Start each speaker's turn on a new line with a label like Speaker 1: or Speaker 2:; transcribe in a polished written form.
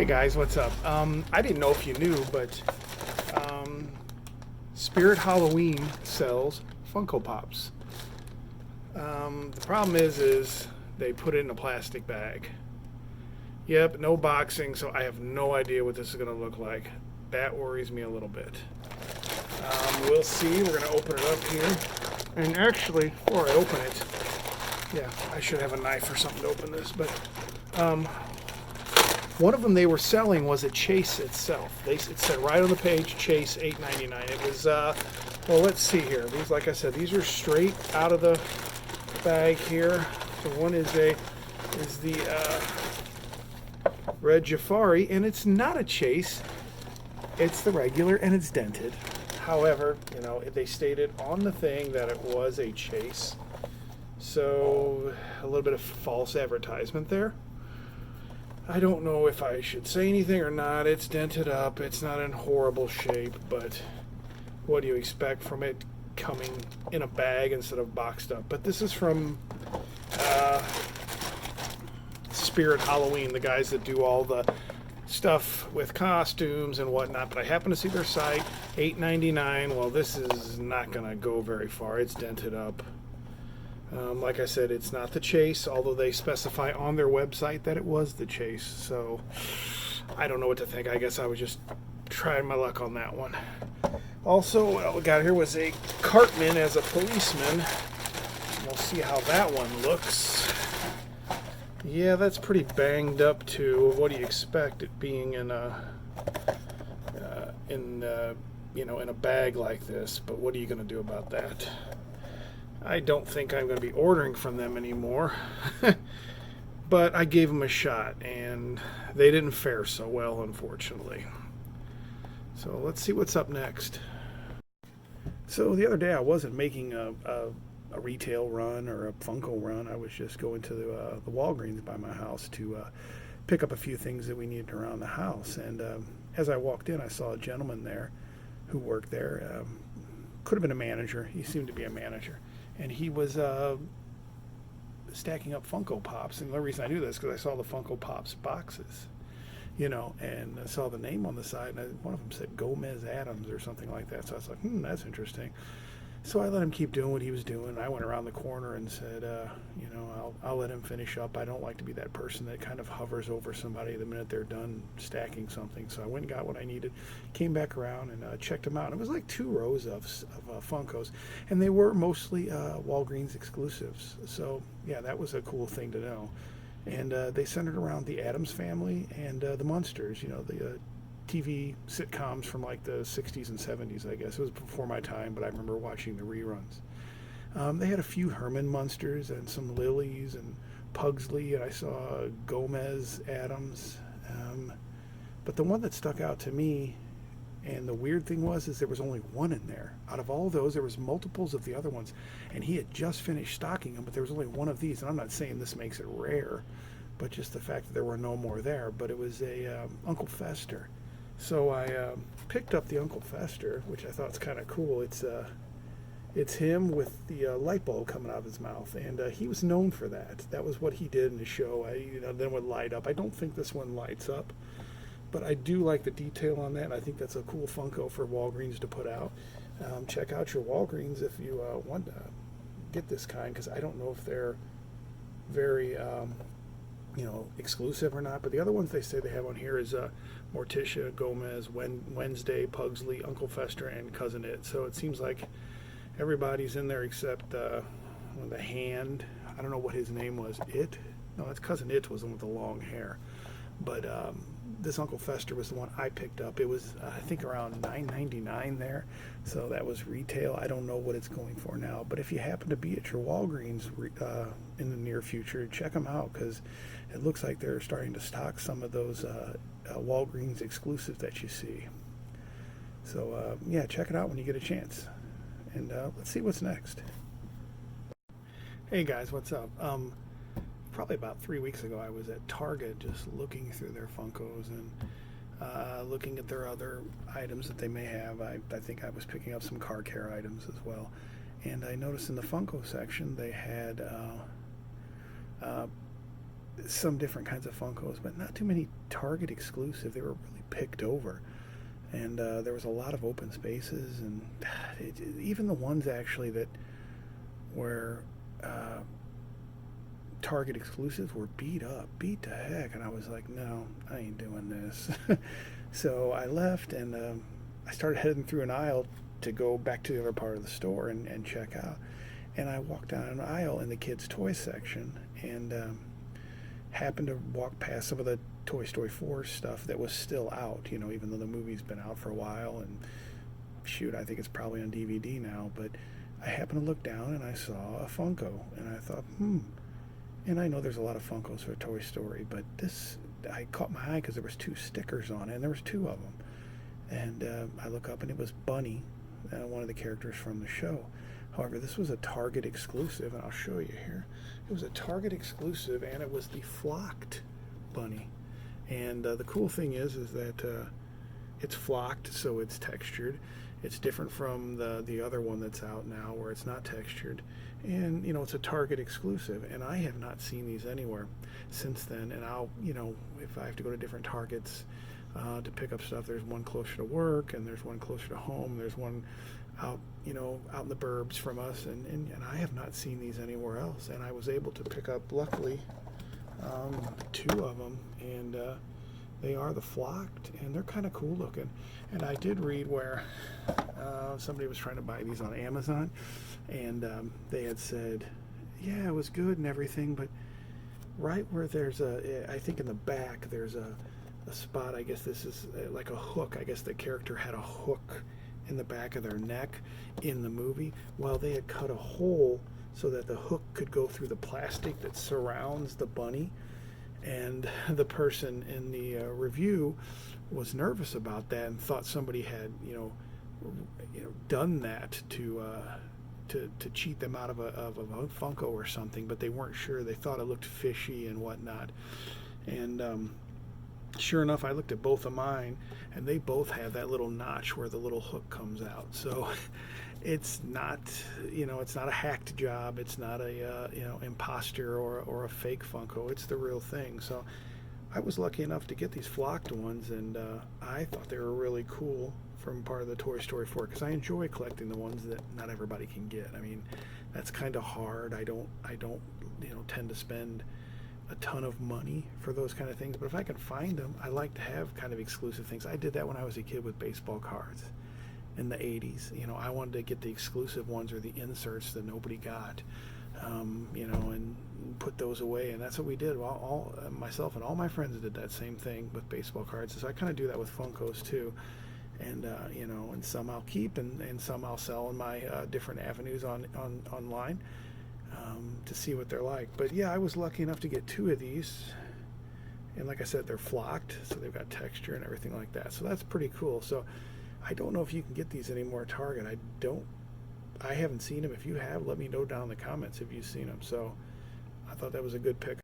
Speaker 1: Guys, what's up? I didn't know if you knew, but Spirit Halloween sells Funko Pops. The problem is they put it in a plastic bag. Yep, no boxing, so I have no idea what this is going to look like. That worries me a little bit. We'll see. We're going to open it up here. And actually, before I open it, yeah, I should have a knife or something to open this, but one of them they were selling was a Chase itself. It said right on the page, Chase $8.99. It was, well, let's see here. These, like I said, these are straight out of the bag here. So one is the Red Jafari, and it's not a Chase. It's the regular, and it's dented. However, you know, they stated on the thing that it was a Chase. So a little bit of false advertisement there. I don't know if I should say anything or not. It's dented up. It's not in horrible shape, but what do you expect from it coming in a bag instead of boxed up? But this is from Spirit Halloween, the guys that do all the stuff with costumes and whatnot. But I happen to see their site, $8.99. Well, this is not going to go very far. It's dented up. Like I said, it's not the Chase, although they specify on their website that it was the Chase. So I don't know what to think. I guess I was just trying my luck on that one. Also, what we got here was a Cartman as a policeman. We'll see how that one looks. Yeah, that's pretty banged up too. What do you expect it being in a in a bag like this? But what are you going to do about that? I don't think I'm going to be ordering from them anymore. But I gave them a shot, and they didn't fare so well, unfortunately. So let's see what's up next. So the other day I wasn't making a retail run or a Funko run. I was just going to the Walgreens by my house to pick up a few things that we needed around the house. And as I walked in, I saw a gentleman there who worked there. Could have been a manager. He seemed to be a manager. And he was stacking up Funko Pops. And the reason I knew this is because I saw the Funko Pops boxes, you know, and I saw the name on the side. And one of them said Gomez Adams or something like that. So I was like, that's interesting. So I let him keep doing what he was doing. I went around the corner and said, I'll let him finish up. I don't like to be that person that kind of hovers over somebody the minute they're done stacking something. So I went and got what I needed, came back around and checked them out. It was like 2 rows of Funkos, and they were mostly Walgreens exclusives. So yeah, that was a cool thing to know. And they centered around the Addams Family and the Munsters, you know, the TV sitcoms from like the 60s and 70s, I guess. It was before my time, but I remember watching the reruns. They had a few Herman Munsters and some Lilies and Pugsley, and I saw Gomez Adams. But the one that stuck out to me, and the weird thing was, is there was only one in there. Out of all those, there was multiples of the other ones, and he had just finished stocking them, but there was only one of these. And I'm not saying this makes it rare, but just the fact that there were no more there. But it was a Uncle Fester. So I picked up the Uncle Fester, which I thought was kind of cool. It's him with the light bulb coming out of his mouth, and he was known for that. That was what he did in the show. Then would light up. I don't think this one lights up, but I do like the detail on that. And I think that's a cool Funko for Walgreens to put out. Check out your Walgreens if you want to get this kind, because I don't know if they're very exclusive or not. But the other ones they say they have on here is Morticia, Gomez, Wednesday, Pugsley, Uncle Fester, and Cousin It. So it seems like everybody's in there except the hand. I don't know what his name was. That's Cousin It was the one with the long hair. But this Uncle Fester was the one I picked up. It was, I think, around $9.99 there. So that was retail. I don't know what it's going for now. But if you happen to be at your Walgreens in the near future, check them out, because it looks like they're starting to stock some of those Walgreens exclusives that you see. So, yeah, check it out when you get a chance. And let's see what's next. Hey, guys, what's up? Probably about 3 weeks ago, I was at Target just looking through their Funkos and looking at their other items that they may have. I think I was picking up some car care items as well. And I noticed in the Funko section they had some different kinds of Funkos, but not too many Target exclusive. They were really picked over, and there was a lot of open spaces, and even the ones actually that were Target exclusives were beat up, beat to heck, and I was like, no, I ain't doing this. So I left, and I started heading through an aisle to go back to the other part of the store and check out. And I walked down an aisle in the kids' toy section, and happened to walk past some of the Toy Story 4 stuff that was still out, you know, even though the movie's been out for a while, and shoot, I think it's probably on DVD now, but I happened to look down and I saw a Funko, and I thought, and I know there's a lot of Funkos for Toy Story, but this, I caught my eye because there was 2 stickers on it, and there was 2 of them, and I look up and it was Bunny, one of the characters from the show. However, this was a Target exclusive, and I'll show you here. It was a Target exclusive, and it was the flocked Bunny. And the cool thing is that it's flocked, so it's textured. It's different from the other one that's out now, where it's not textured. And, you know, it's a Target exclusive, and I have not seen these anywhere since then. And I'll, you know, if I have to go to different Targets to pick up stuff, there's one closer to work, and there's one closer to home, there's one out, you know, out in the burbs from us, and I have not seen these anywhere else. And I was able to pick up, luckily, 2 of them, and they are the flocked, and they're kind of cool looking. And I did read where somebody was trying to buy these on Amazon, and they had said, yeah, it was good and everything, but right where there's I think in the back there's a spot, I guess this is like a hook, I guess the character had a hook in the back of their neck in the movie. Well, they had cut a hole so that the hook could go through the plastic that surrounds the bunny, and the person in the review was nervous about that and thought somebody had, you know, done that to cheat them out of a Funko or something, but they weren't sure. They thought it looked fishy and whatnot. And sure enough, I looked at both of mine, and they both have that little notch where the little hook comes out. So it's not, you know, it's not a hacked job. It's not a you know, imposter or a fake Funko. It's the real thing. So I was lucky enough to get these flocked ones, and I thought they were really cool from part of the Toy Story 4, because I enjoy collecting the ones that not everybody can get. I mean, that's kind of hard. I don't you know, tend to spend a ton of money for those kind of things, but if I can find them, I like to have kind of exclusive things. I did that when I was a kid with baseball cards in the 80s. You know, I wanted to get the exclusive ones or the inserts that nobody got, you know, and put those away, and that's what we did. All myself and all my friends did that same thing with baseball cards. So I kind of do that with Funkos too, and you know, and some I'll keep, and some I'll sell in my different avenues online. To see what they're like. But yeah, I was lucky enough to get 2 of these, and like I said, they're flocked, so they've got texture and everything like that, so that's pretty cool. So I don't know if you can get these anymore at Target. I haven't seen them. If you have, let me know down in the comments if you've seen them. So I thought that was a good pick.